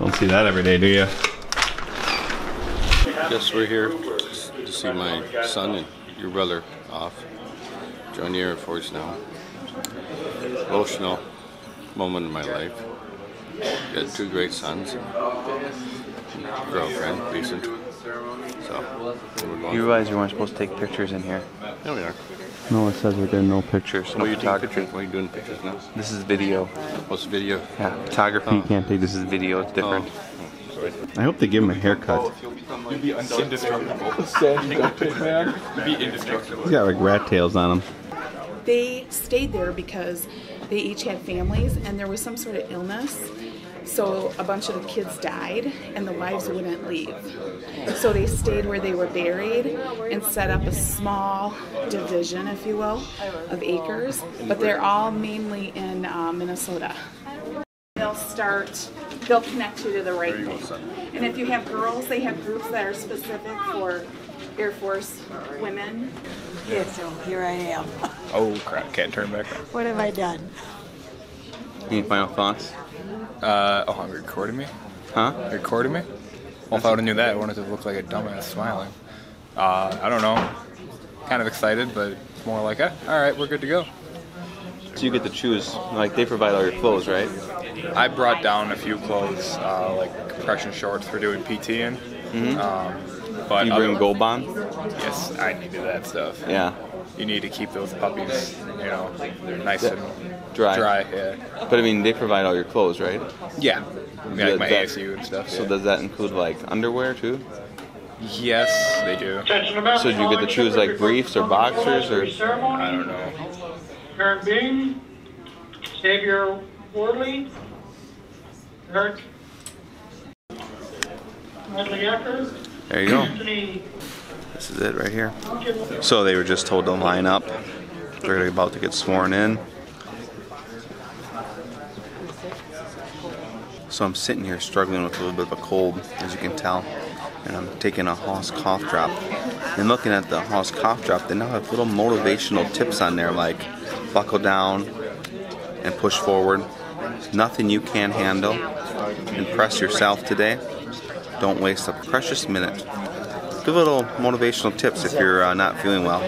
Don't see that every day, do you? Yes, we're here to see my son and your brother off. Join the Air Force now. Emotional moment in my life. Got two great sons. Girlfriend, decent. So, you realize you weren't supposed to take pictures in here? Yeah, we are. No, it says we're doing no pictures. What are you taking pictures? What are you doing pictures now? This is video. What's video? Yeah, photography you can't take. This is video. It's different. I hope they give him a haircut. You'd be indestructible. Sandy Duckpin, man. You'd be indestructible. He's got like rat tails on him. They stayed there because they each had families and there was some sort of illness. So a bunch of the kids died and the wives wouldn't leave. So they stayed where they were buried and set up a small division, if you will, of acres. But they're all mainly in Minnesota. They'll connect you to the right thing. And if you have girls, they have groups that are specific for Air Force women. Yeah, so here I am. Oh crap, can't turn back. What have I done? Any final thoughts? Oh, recording me? Huh? Recording me? Well, if I would have knew that, I wanted to look like a dumbass smiling. I don't know. Kind of excited, but it's more like, alright, we're good to go. So you get to choose, like they provide all your clothes, right? I brought down a few clothes, like compression shorts for doing PT in. But You bring Gold Bond? Yes, I needed that stuff. Yeah. You need to keep those puppies, you know, nice and Dry. yeah. But I mean, they provide all your clothes, right? Yeah. Like my ASU and stuff. So yeah. does that include like underwear too? Yes, they do. So do you get to choose like briefs or boxers or? I don't know. Karen Bean, Xavier Worley, Eric Medley Ecker, There you go. Anthony. This is it right here. So they were just told to line up. They're about to get sworn in. So I'm sitting here struggling with a little bit of a cold, as you can tell. And I'm taking a Haas cough drop. And looking at the Haas cough drop, they now have little motivational tips on there like buckle down and push forward. Nothing you can't handle. Impress yourself today. Don't waste a precious minute. Give little motivational tips if you're not feeling well.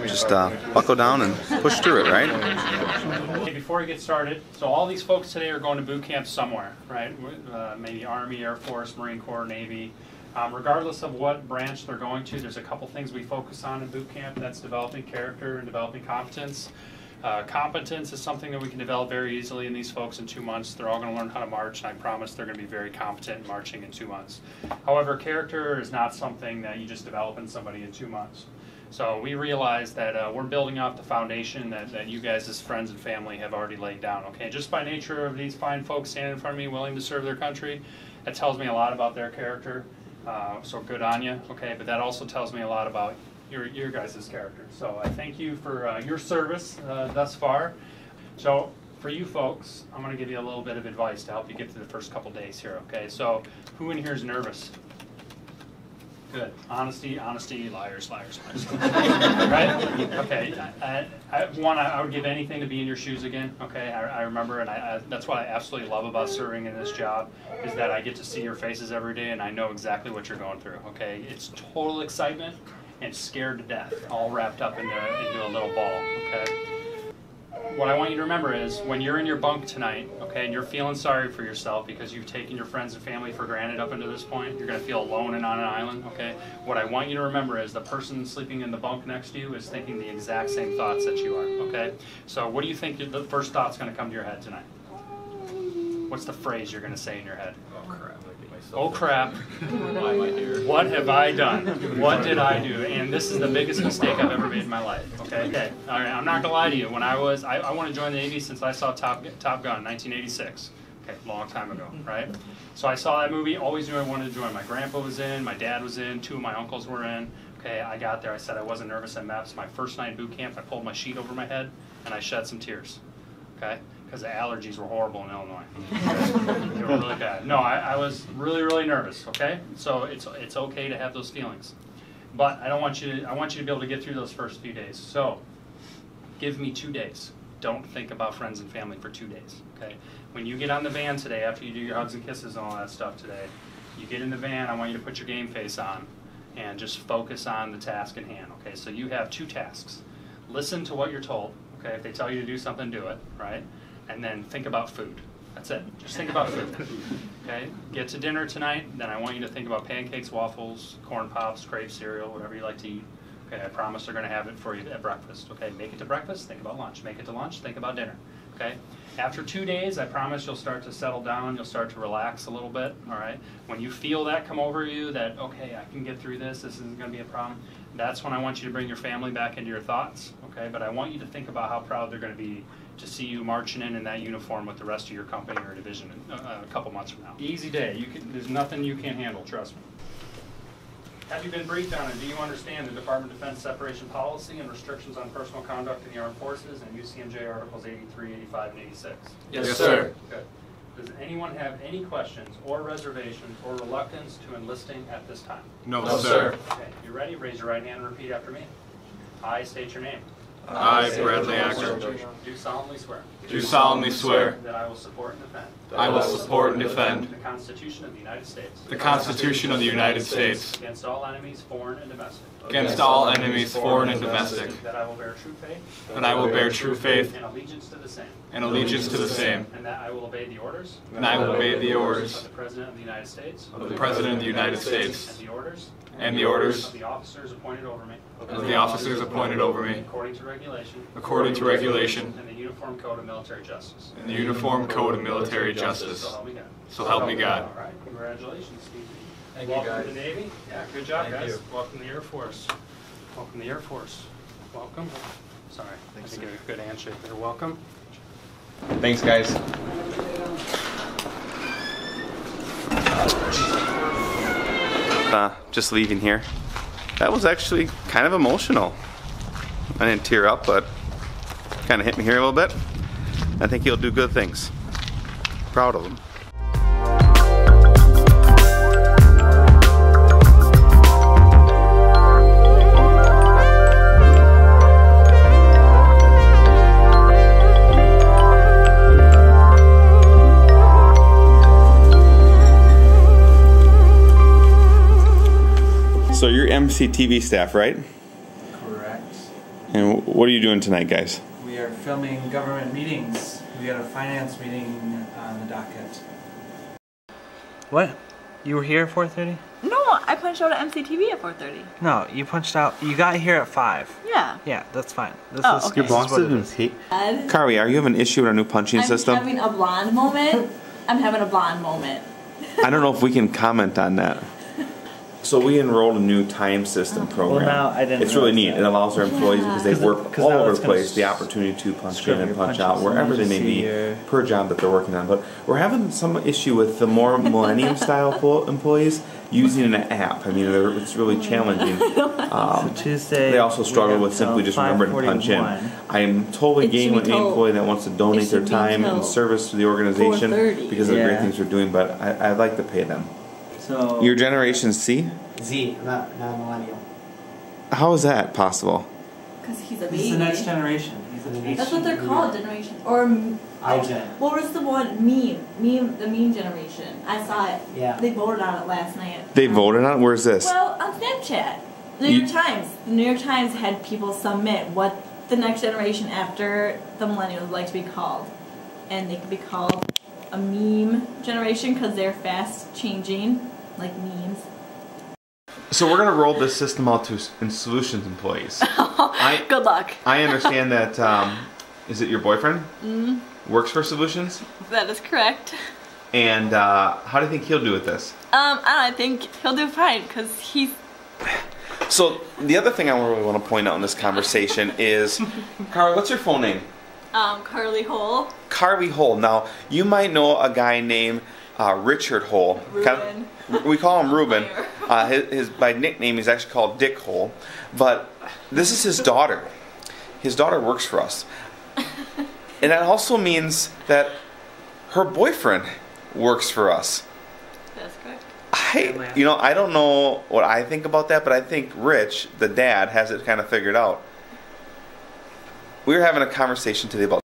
Just buckle down and push through it, right? Before we get started, so all these folks today are going to boot camp somewhere, right? Maybe Army, Air Force, Marine Corps, Navy. Regardless of what branch they're going to, there's a couple things we focus on in boot camp. That's developing character and developing competence. Competence is something that we can develop very easily in these folks in 2 months. They're all going to learn how to march, and I promise they're going to be very competent in marching in 2 months. However, character is not something that you just develop in somebody in 2 months. So we realize that we're building off the foundation that you guys as friends and family have already laid down, okay? Just by nature of these fine folks standing in front of me willing to serve their country, that tells me a lot about their character. So good on you, okay? But that also tells me a lot about your guys' character. So I thank you for your service thus far. So for you folks, I'm going to give you a little bit of advice to help you get through the first couple days here, okay? So who in here is nervous? Good. Honesty, honesty, liars, liars, liars. Right? Okay. I would give anything to be in your shoes again, okay? I remember, and that's what I absolutely love about serving in this job, is that I get to see your faces every day, and I know exactly what you're going through, okay? It's total excitement and scared to death, all wrapped up into a little ball, okay? What I want you to remember is when you're in your bunk tonight, okay, and you're feeling sorry for yourself because you've taken your friends and family for granted up until this point, you're going to feel alone and on an island, okay? What I want you to remember is the person sleeping in the bunk next to you is thinking the exact same thoughts that you are, okay? So what do you think the first thought's going to come to your head tonight? What's the phrase you're going to say in your head? Oh crap. Oh crap, what have I done? What did I do? And this is the biggest mistake I've ever made in my life, okay? All right, I'm not going to lie to you. When I want to join the Navy since I saw Top Gun, 1986. Okay, long time ago, right? So I saw that movie, always knew I wanted to join. My grandpa was in, my dad was in, 2 of my uncles were in. Okay, I got there, I said I wasn't nervous at MEPS. My first night in boot camp, I pulled my sheet over my head and I shed some tears, okay? Because the allergies were horrible in Illinois. They were really bad. No, I was really, really nervous, okay? So it's okay to have those feelings. But I want you to be able to get through those first few days. So give me 2 days. don't think about friends and family for 2 days, okay? When you get on the van today, after you do your hugs and kisses and all that stuff today, you get in the van, I want you to put your game face on and just focus on the task in hand, okay? So you have 2 tasks. Listen to what you're told, okay? If they tell you to do something, do it, right? And then think about food. That's it. Just think about food, okay? Get to dinner tonight, then I want you to think about pancakes, waffles, corn pops, crave cereal, whatever you like to eat. Okay, I promise they're going to have it for you at breakfast, okay? Make it to breakfast, think about lunch. Make it to lunch, think about dinner, okay? After 2 days, I promise you'll start to settle down, you'll start to relax a little bit, all right? When you feel that come over you, that, okay, I can get through this isn't going to be a problem, that's when I want you to bring your family back into your thoughts, okay? But I want you to think about how proud they're going to be to see you marching in that uniform with the rest of your company or division a couple months from now. Easy day. There's nothing you can't handle, trust me. Have you been briefed on it? Do you understand the Department of Defense separation policy and restrictions on personal conduct in the armed forces and UCMJ Articles 83, 85, and 86? Yes, sir. Good. Does anyone have any questions or reservations or reluctance to enlisting at this time? No, sir. Okay, you ready? Raise your right hand and repeat after me. I state your name. I, Bradley Acker, Do solemnly swear. do solemnly swear That I will support and defend. I will support and defend The Constitution of the United States. the Constitution of the United States Against all enemies, foreign and domestic. against all enemies, foreign and domestic, That I will bear true faith. that I will bear true faith And allegiance to the same. and allegiance to the same, And that I will obey the orders. and I will obey the Of orders the President of the United States. of the President of the United States And the orders. and the orders Of the officers appointed over me. of the officers appointed over me According to regulation. according to regulation And the Uniform Code of Military Justice. and the Uniform Code of Military Justice. So help me God. So help me God. All right, congratulations, Steve. Thank you, Welcome guys. to the Navy. Yeah, good job, Thank guys. you. Welcome to the Air Force. Welcome to the Air Force. Welcome. Sorry, I didn't get a good handshake there. Welcome. Thanks, guys. Just leaving here. That was actually kind of emotional. I didn't tear up, but kind of hit me here a little bit. I think he'll do good things. Proud of him. So you're MCTV staff, right? Correct. And what are you doing tonight, guys? We are filming government meetings. We got a finance meeting on the docket. What? You were here at 4:30? No, I punched out at MCTV at 4:30. No, you punched out. You got here at 5. Yeah. Yeah, that's fine. This Oh, is okay. Your boss this is what it didn't is. hate. Ed, Kari, are you having an issue with our new punching I'm system? having a blonde moment. I'm having a blonde moment. I don't know if we can comment on that. So we enrolled a new time system program. now I didn't It's really realize neat. that. It allows our employees, because they Because work because all now over it's the gonna place, the opportunity to punch in script and your punch punches, out and wherever you they may see be your- per job that they're working on. But we're having some issue with the more millennium style employees using an app. I mean, it's really challenging. Tuesday. They also struggle we with have simply till just remembering to punch in. 5:41. I am totally It game should with be any till- employee that wants to donate their should be time till and service to the organization 4:30. because of the great Yeah. things they're doing, but I'd like to pay them. So Your Generation C? Z, not millennial. How is that possible? Because he's a this is baby. the next generation. He's a That's what they're called, generation. Or iGen. what was the one? The meme generation. I saw it. Yeah. They voted on it last night. They voted on it? Where's this? Well, on Snapchat. The New York Times. The New York Times had people submit what the next generation after the millennials would like to be called. And they could be called a meme generation because they're fast changing, like memes. So we're going to roll this system out to Solutions employees. Good luck. I understand that, is it your boyfriend? Works for Solutions? That is correct. And how do you think he'll do with this? I think he'll do fine because he's. So the other thing I really want to point out in this conversation is, Carl, what's your full name? Carly Hole. Carly Hole. Now, you might know a guy named Richard Hole. Ruben. We call him Ruben. His by nickname he's actually called Dick Hole. But this is his daughter. His daughter works for us. And that also means that her boyfriend works for us. That's correct. I don't know what I think about that, but I think Rich, the dad, has it kind of figured out. We were having a conversation today about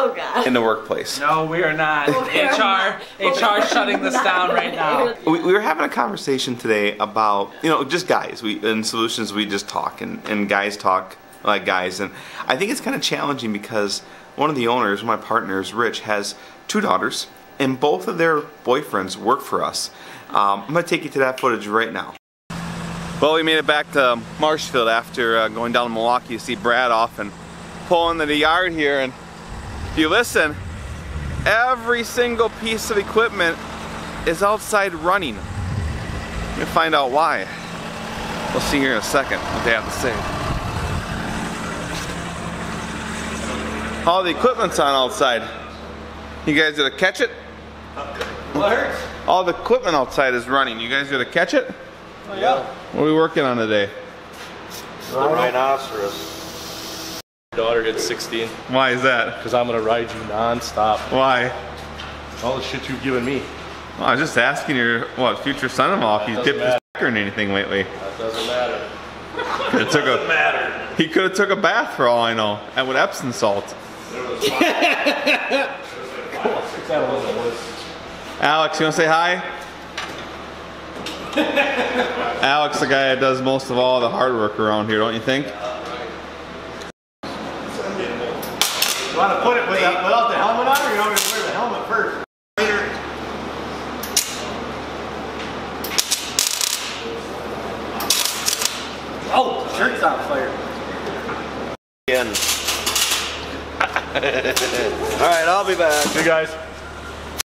Oh God. in the workplace. No, we are not. HR is shutting this down right now. We were having a conversation today about, just guys. In Solutions, we just talk, and guys talk like guys. And I think it's kind of challenging because one of the owners, my partners, Rich, has 2 daughters, and both of their boyfriends work for us. I'm going to take you to that footage right now. Well, we made it back to Marshfield after going down to Milwaukee to see Brad off and pull into the yard here. And if you listen, every single piece of equipment is outside running. We're gonna find out why. We'll see here in a second what they have to say. All the equipment's on outside. You guys gonna catch it? What hurts? All the equipment outside is running. You guys gonna catch it? Oh, yeah. What are we working on today? The rhinoceros. My daughter hit 16. Why is that? Because I'm gonna ride you non-stop. Why? All the shit you've given me. Well, I was just asking your future son-in-law if he's dipped his pecker in anything lately. That doesn't matter. It doesn't matter. He could have took a bath for all I know, and with Epsom salt. Alex, you want to say hi? Alex, the guy that does most of all the hard work around here, don't you think? You want to put it without the helmet on, or you want me to wear the helmet first? Oh, the shirt's on fire. Again. Alright, I'll be back. Hey guys.